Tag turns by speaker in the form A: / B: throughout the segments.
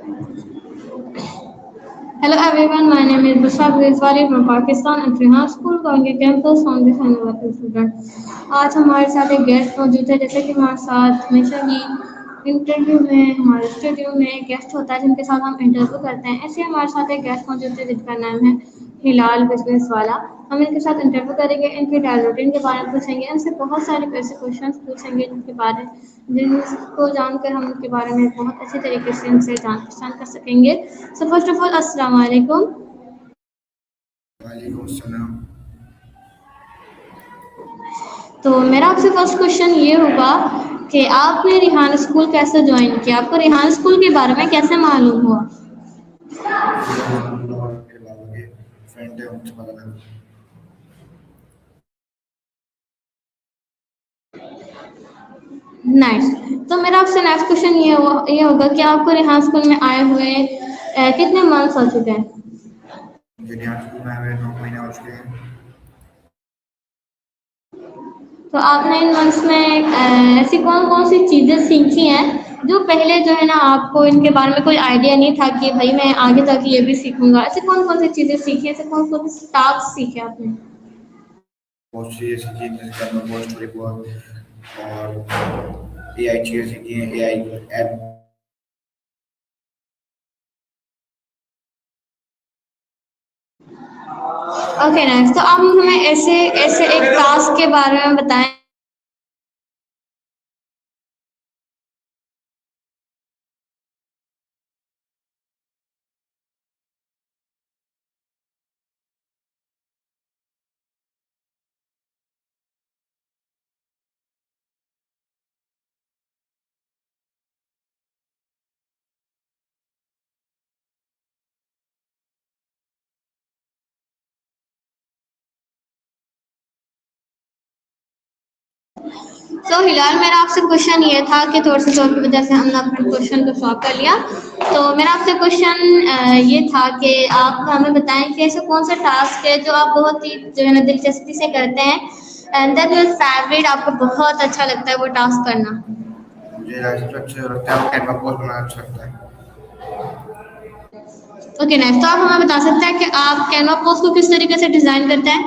A: Hello everyone, my name is Bushra Griswali from Pakistan and Rehan School going a campus on this anniversary student. आज हमारे साथ एक guest मौजूद है, जैसे कि हमारे साथ हमेशा ही इंटरव्यू में हमारे स्टूडियो में गेस्ट होता है जिनके साथ हम इंटरव्यू करते हैं। ऐसे हमारे साथ एक गेस्ट मौजूद है जिनका नाम है हिलाल बिजनेस वाला। हम इनके साथ इंटरव्यू करेंगे, इनकी डेली रूटीन के बारे में पूछेंगे, इनसे बहुत सारे ऐसे क्वेश्चन पूछेंगे जिनको जानकर हम उनके बारे में बहुत अच्छे तरीके से इनसे जान पहचान कर सकेंगे। सो फर्स्ट ऑफ ऑल अस्सलाम वालेकुम।
B: वालेकुम अस्सलाम।
A: तो मेरा आपसे फर्स्ट क्वेश्चन ये होगा कि आपने रिहान स्कूल कैसे ज्वाइन किया, आपको रिहान स्कूल के बारे में कैसे मालूम हुआ?
B: ये अल्हम्दुलिल्लाह और मेरे बाबा के फ्रेंड है, उनसे पता लगा।
A: नाइस। तो मेरा आपसे नेक्स्ट क्वेश्चन ये होगा कि आपको रिहान स्कूल में आए हुए कितने मंथ्स हो चुके हैं?
B: मुझे रिहान स्कूल में आए हुए 9 महीने हो चुके हैं।
A: तो आपने इन मंथ्स में ऐसी कौन कौन सी चीज़ें सीखी हैं जो पहले जो है ना आपको इनके बारे में कोई आइडिया नहीं था कि भाई मैं आगे जाके ये भी सीखूंगा, ऐसे कौन कौन सी चीज़ें सीखी, ऐसे कौन कौन से टास्क सीखे आपने?
B: बहुत सी ऐसी चीज़ जैसे कैनवा पोस्ट, स्टोरी पोस्ट और एआई चीज़ें सीखी हैं, एआई ऐप।
A: Okay nice. तो आप हमें ऐसे ऐसे एक टास्क के बारे में बताएं तो हिलाल, मेरा आपसे क्वेश्चन ये था कि थोड़ी सी शोर की वजह से हमने अपने क्वेश्चन को सॉल्व कर लिया। तो मेरा आपसे क्वेश्चन ये था कि आप हमें बताएं कि ऐसे कौन सा टास्क है जो आप बहुत ही जो है ना दिलचस्पी से करते हैं एंड दैट योर फेवरेट, आपको बहुत अच्छा लगता है वो टास्क करना।
B: मुझे सबसे अच्छा लगता है वो कैनवा पोस्ट बनाना अच्छा लगता है।
A: Okay nice. तो आप हमें बता सकते हैं कि आप कैनवा पोस्ट को किस तरीके से डिजाइन करते हैं?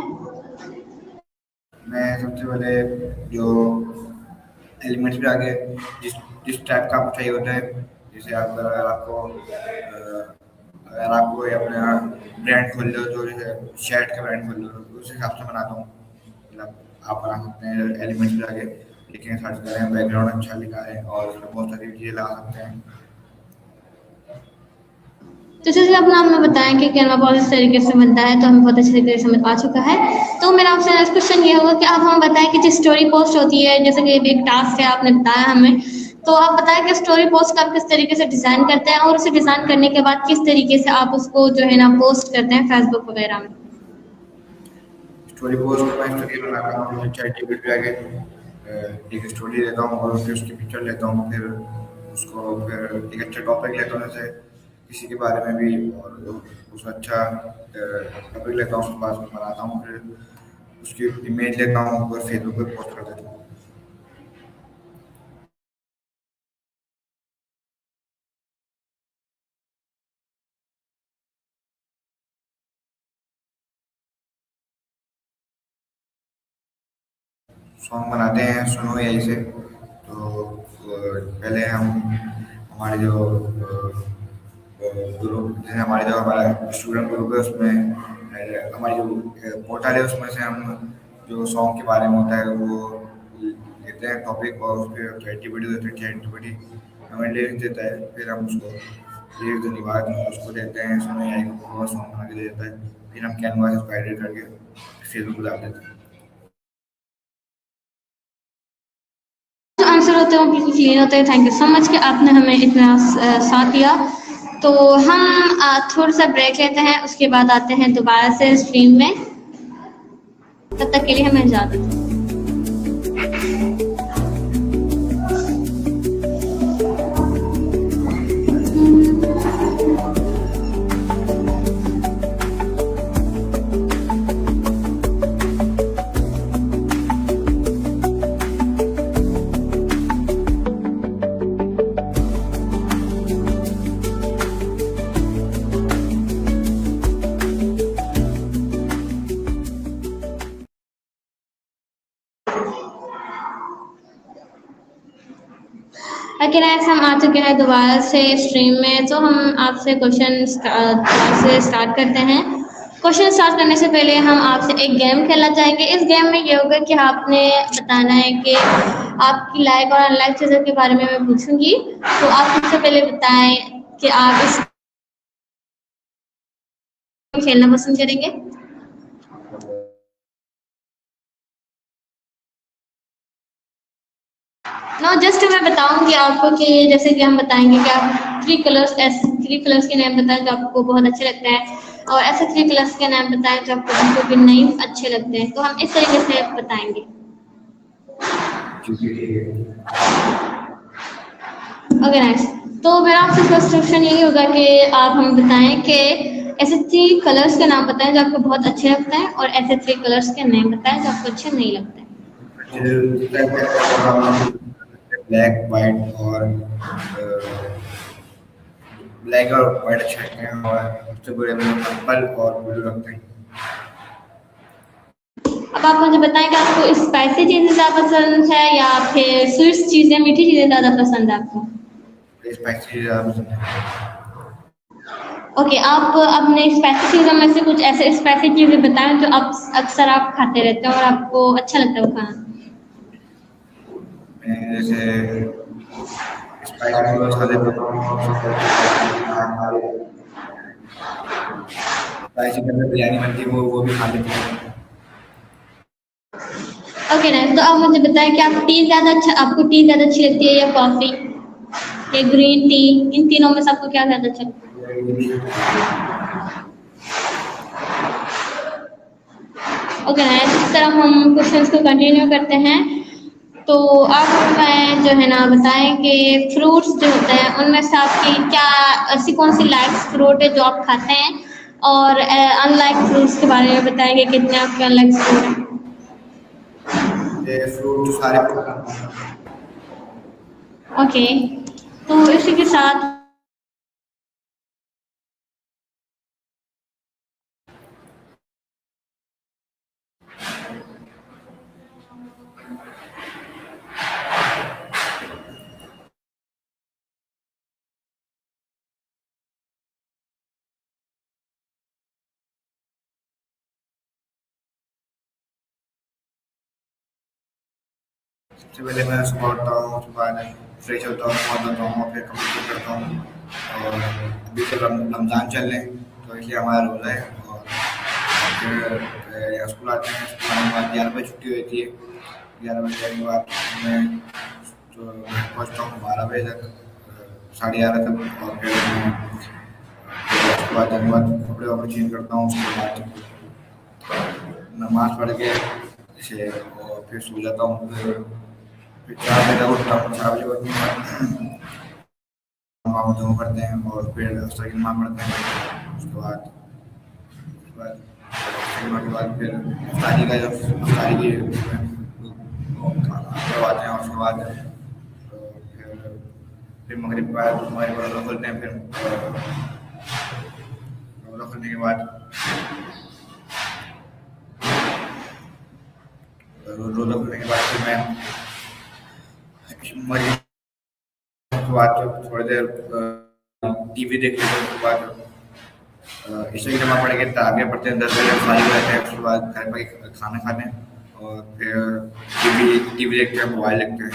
B: मैं सबसे पहले जो एलिमेंट्स पे आगे जिस जिस टाइप का आपको चाहिए होता है, जैसे आप अगर आपको कोई अपना ब्रांड खोल लो, जो जैसे शर्ट का ब्रांड खोल लो, तो उस हिसाब से बनाता हूँ। मतलब आप बना सकते हैं एलिमेंट्स पे आगे, लेकिन सर्च करें बैकग्राउंड अच्छा लिखा है और उसमें बहुत सारी चीज़ें लगा सकते हैं।
A: तो जैसे अपना हमें बताएं कि कैनवा बहुत इस तरीके से बनता है, तो हमें बहुत अच्छे तरीके से समझ आ चुका है। तो मेरा आपसे नेक्स्ट क्वेश्चन ये होगा कि आप हमें बताएं कि जो स्टोरी पोस्ट होती है, जैसे कि ये भी एक टास्क है आपने बताया हमें, तो आप बताएं कि स्टोरी पोस्ट का आप किस तरीके से डिजाइन करते हैं और उसे डिजाइन करने के बाद किस तरीके से आप उसको जो है ना पोस्ट करते हैं फेसबुक वगैरह में?
B: स्टोरी पोस्ट मैं स्टोरी बनाता हूँ, जैसे चैट जीपीटी पे आके एक स्टोरी लेता हूँ और फिर उसकी पिक्चर लेता हूँ, फिर उसको फिर एक अच्छा टॉपिक लेता हूँ, जैसे किसी के बारे में भी, और उसका अच्छा टॉपिक लेता हूँ, उसके बाद उसको बनाता हूँ, फिर उसकी इमेज लेता हूँ और फेसबुक पे पोस्ट कर देता हूँ। सॉन्ग बनाते हैं सुनो यही से, तो पहले हम हमारे जो ग्रुप, जैसे हमारे जो हमारा स्टूडेंट ग्रुप है उसमें हमारी जो पोर्टल है उसमें से हम जो सॉन्ग के बारे में होता है वो लेते हैं टॉपिक, और उस पर चैट देते हैं, चैट हमें लिरिक्स देता है, फिर हम उसको लिरिक्स देने के बाद उसको देते हैं, सुनो यही को पूरा सॉन्ग बना के दे देता है, फिर हम कैनवास को एडिट करके फेसबुक पर डाल देते हैं।
A: जो आंसर होते हैं वो बिल्कुल क्लियर होते हैं। थैंक यू सो मच कि आपने हमें इतना साथ दिया। तो हम थोड़ा सा ब्रेक लेते हैं, उसके बाद आते हैं दोबारा से स्ट्रीम में। तब तक के लिए हमें इजाज़त। ओके नेक्स्ट हम आ चुके हैं दोबारा से स्ट्रीम में, तो हम आपसे क्वेश्चन से स्टार्ट करते हैं। क्वेश्चन स्टार्ट करने से पहले हम आपसे एक गेम खेलना चाहेंगे। इस गेम में ये होगा कि आपने बताना है कि आपकी लाइक और अनलाइक चीज़ों के बारे में मैं पूछूंगी, तो आप सबसे पहले बताएं कि आप इस गेम खेलना पसंद करेंगे। नो जस्ट मैं बताऊंगी आपको कि जैसे कि हम बताएंगे कि आप थ्री कलर्स के नाम बताएं जो आपको बहुत अच्छे लगते हैं, और ऐसे थ्री कलर्स के नाम बताएं जो आपको बिल्कुल भी नहीं अच्छे लगते हैं। तो हम इस तरीके से बताएंगे।
B: ठीक है, ठीक है।
A: Okay next. तो मेरा आपसे फर्स्ट क्वेश्चन यही होगा कि आप हमें बताएं कि ऐसे थ्री कलर्स के नाम बताएं जो आपको बहुत अच्छे लगते हैं, और ऐसे थ्री कलर्स के नाम बताएं जो आपको अच्छे नहीं लगते हैं।
B: जिस टाइप के कलर का हम ब्लैक वाइट और ब्लैक और वाइट अच्छे लगते हैं, और सबसे बुरे में पर्पल और ब्लू लगते हैं।
A: अब आप मुझे बताएं कि आपको स्पाइसी चीज़ें ज़्यादा पसंद है या फिर स्वीट्स चीज़ें, मीठी चीज़ें ज़्यादा पसंद है आपको।
B: स्पाइसी ज़्यादा पसंद है।
A: ओके, आप अपने स्पाइसी चीज़ों में से कुछ ऐसे स्पाइसी चीज़ें बताएं जो आप अक्सर आप खाते रहते हैं और आपको अच्छा लगता है वो खाना।
B: मैं जैसे स्पाइसी नूडल्स खा लेता हूँ, स्पाइसी के अंदर बिरयानी बनती है, वो भी खा लेता हूँ।
A: ओके ना, तो आप मुझे बताएं कि आपको टी ज़्यादा अच्छी लगती है या कॉफ़ी या ग्रीन टी, इन तीनों में से आपको क्या ज़्यादा अच्छा लगता है। ओके ना, इस तरह हम क्वेश्चंस को कंटिन्यू करते हैं। तो आप हमें जो है ना बताएं कि फ्रूट्स जो होते हैं उनमें से आपकी क्या ऐसी कौन सी लाइक फ्रूट है जो आप खाते हैं, और अनलाइक फ्रूट्स के बारे में बताएंगे कितने आपके अनलाइक फ्रूट हैं।
B: ये फ्रूट तो सारे
A: ओके, तो इसी के साथ
B: सबसे पहले मैं सुबह उठता हूँ, उसके बाद फ्रेश होता हूँ, नहा धोता हूँ, फिर कपड़े करता हूँ। और अभी तो रमज़ान चल रहे हैं, तो इसलिए हमारा रोज़ा है। और फिर यहाँ स्कूल आते हैं, स्कूल आने के बाद 11 बजे छुट्टी होती है। 11 बजे आने के बाद मैं तो घर पहुँचता हूँ 12 बजे तक, 11:30 तक। और फिर मैं उसके बाद जाने के बाद कपड़े वपड़े चेंज करता हूँ, उसके बाद नमाज़ पढ़ के जैसे और फिर सो जाता हूँ। फिर 4 बजे तक उठता हूँ, 4 बजे उठने के बाद नमाज़ दोनों पढ़ते हैं, और फिर असर की नमाज़ पढ़ते हैं। उसके बाद असर की नमाज़ के बाद फिर इफ्तारी का जब इफ्तारी की खाना करवाते हैं, और उसके बाद फिर मगरिब के बाद हमारे रोज़ा खोलते हैं। फिर रोज़ा खोलने के बाद फिर मैं मगरिब के बाद तो थोड़ी देर टीवी देख लेते हैं। उसके बाद ईशा की नमाज़ पढ़ के तराबियाँ पढ़ते हैं, 10 बजे फारिग हो जाते हैं। उसके बाद घर पे खाना खाते हैं, और फिर टीवी टीवी देखते हैं, मोबाइल देखते हैं।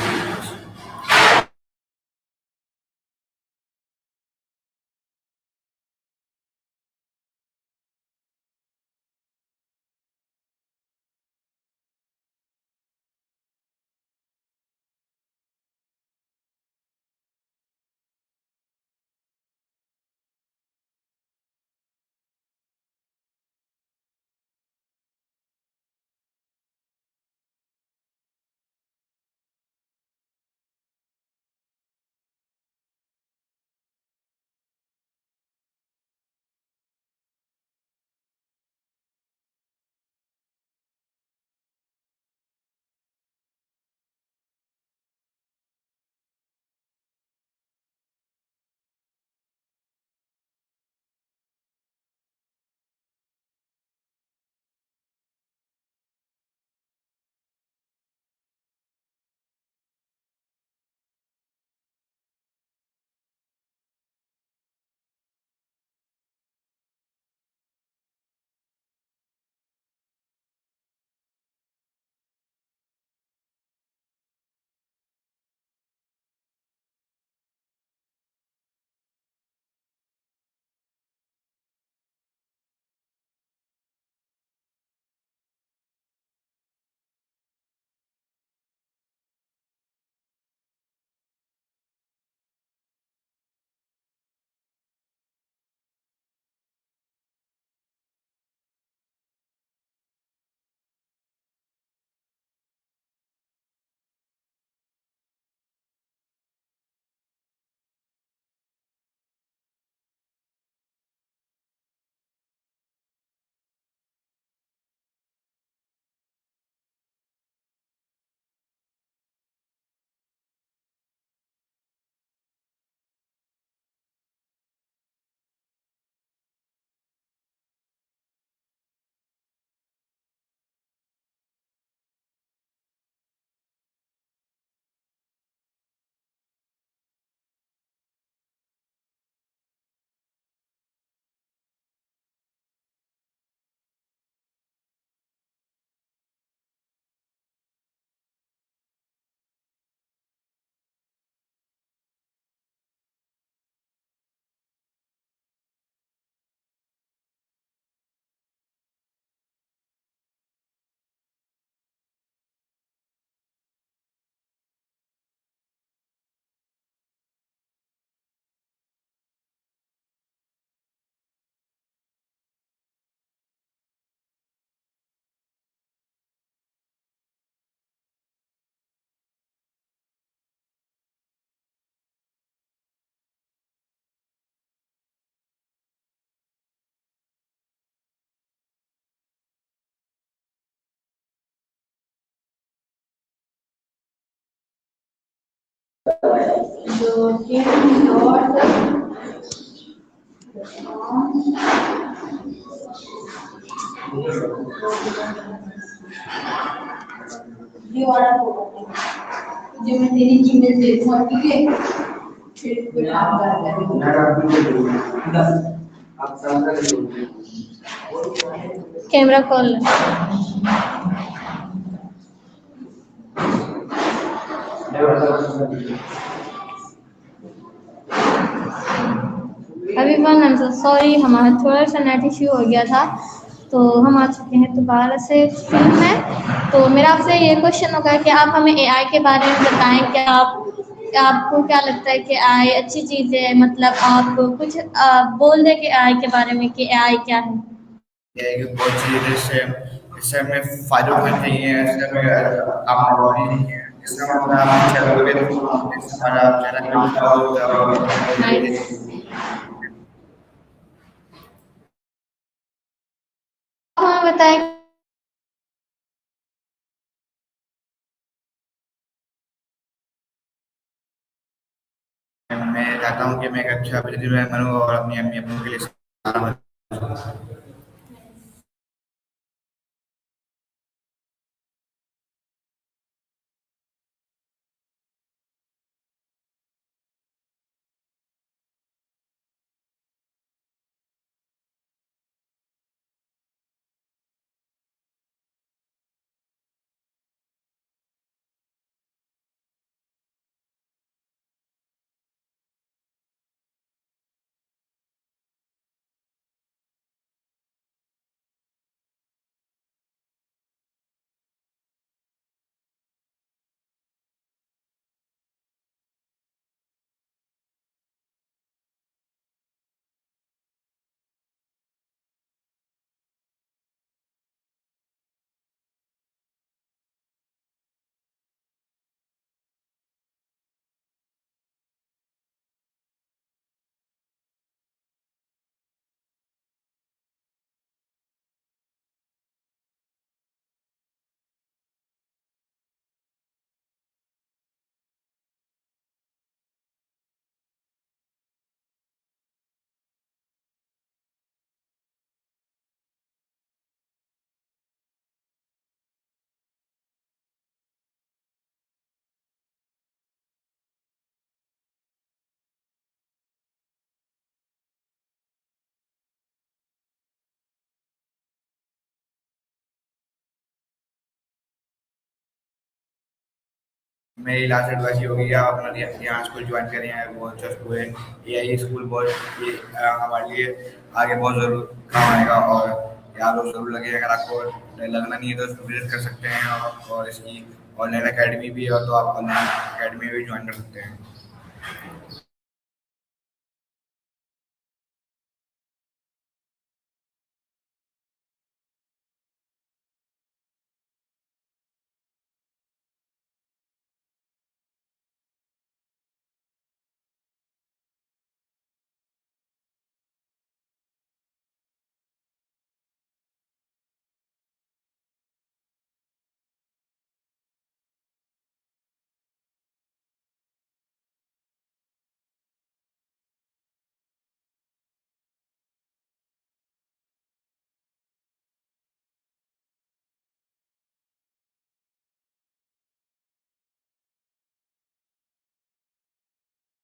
A: जो मैं तेरी जीमेल देखूंगा, ठीक है? फिर कोई काम करेगा। कैमरा खोल। Everyone, I am so sorry, हमारा थोड़ा सा नेट इश्यू हो गया था। तो हम आ चुके हैं दोबारा से फिल्म में। तो मेरा आपसे ये क्वेश्चन होगा कि आप हमें एआई के बारे में बताएं कि आपको क्या लगता है कि एआई अच्छी चीज़ है? मतलब आप कुछ बोल दें कि एआई के बारे में कि एआई क्या है?
B: ये है कि बहुत चीज़ें इससे इससे हमें फ़ायदे उठाने चाहिए, इससे हमें आप नॉलेज इससे हम अपना अच्छा करोगे तो इससे हमारा चेहरा भी अच्छा होगा और
A: आप हमें बताएं।
B: मैं चाहता हूँ कि मैं एक अच्छा बिजनेसमैन बनूँ और अपनी अम्मी अब्बू के लिए सहारा बनूँ। मेरी लास्ट एडवाइस ये होगी कि आप अपना यहाँ स्कूल ज्वाइन करें, यहाँ बहुत अच्छा स्कूल है। ये स्कूल बहुत ये हमारे लिए आगे बहुत ज़रूर काम आएगा और यहाँ लोग ज़रूर लगे। अगर आपको लगना नहीं है तो इसको विजिट कर सकते हैं और इसकी ऑनलाइन अकेडमी भी है तो आप ऑनलाइन अकेडमी भी ज्वाइन कर सकते हैं।